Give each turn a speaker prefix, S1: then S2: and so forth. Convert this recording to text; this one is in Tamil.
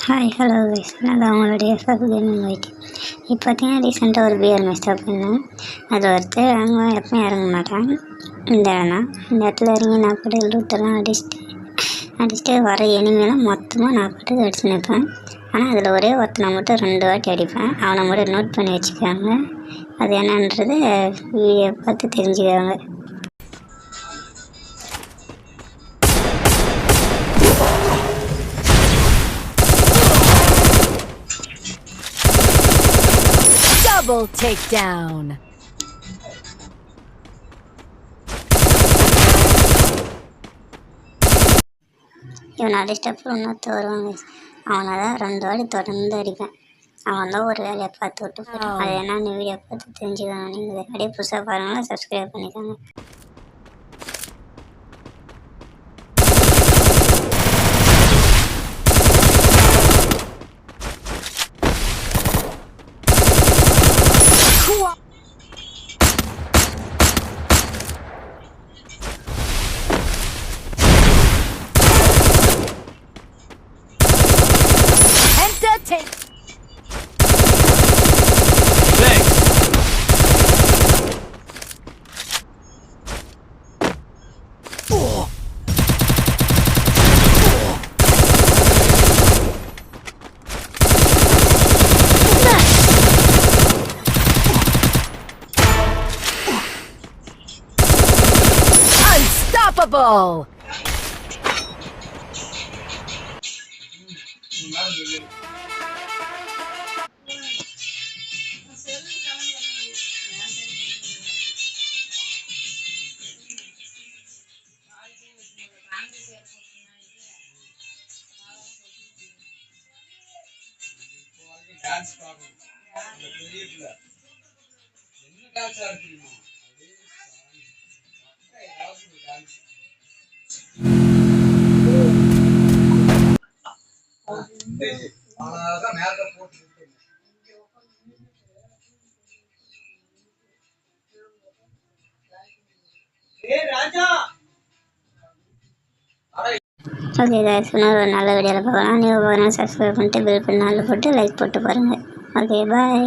S1: ஹாய் ஹலோ கைஸ், நான் தான் உங்களுடைய ஃபர்ஸ்ட் கேமிங் வெயிட்டிங். இப்போ பார்த்தீங்கன்னா ரீசெண்டாக ஒரு பிஆர் மேட்ச் ஸ்டாப் பண்ணேன். அது ஒருத்தர் அவங்க எப்பவும் இறங்க மாட்டாங்க. இந்த இடத்துல இறங்கி நான் போட்டு லூட்டெல்லாம் அடிச்சுட்டு வர எனிமையெல்லாம் மொத்தமாக நான் போட்டு அடிச்சு நிற்பேன். ஆனால் அதில் ஒரே ஒருத்தனை மட்டும் 2 வாட்டி அடிப்பேன். அவனை மட்டும் நோட் பண்ணி வச்சுக்காங்க. அது என்னன்றது வீடியோ பார்த்து தெரிஞ்சுக்காங்க.
S2: Double takedown.
S1: இவன் அடிச்சிட்டப்போ இன்னொருத்த வருவாங்க. அவனை தான் 2 வாட்டி தொடர்ந்து அடிப்பேன். அவன் தான் ஒரு வேலையை பார்த்து விட்டு போயிட்டான். அது என்னன்னு வீடியோ பார்த்து தெரிஞ்சுக்கணும். நீங்கள் அப்படியே புதுசாக பாருங்களா, சப்ஸ்கிரைப் பண்ணிக்கோங்க.
S2: Entertain.
S3: Thanks.
S2: Unstoppable.
S3: டான்ஸ் பார்க்கணும். அந்த பெரிய பிள்ளை என்ன டான்ஸ் ஆடுறீங்க? டான்ஸ் அழகா மேக்கப் போட்டு
S1: ஓகே கைஸ், ஒரு நல்ல வீடியோவில் பார்க்கலாம். நீங்கள் பார்க்கணும், சப்ஸ்கிரைப் பண்ணிட்டு பெல் பண்ணாலும் போட்டு லைக் போட்டு பாருங்கள். Okay bye.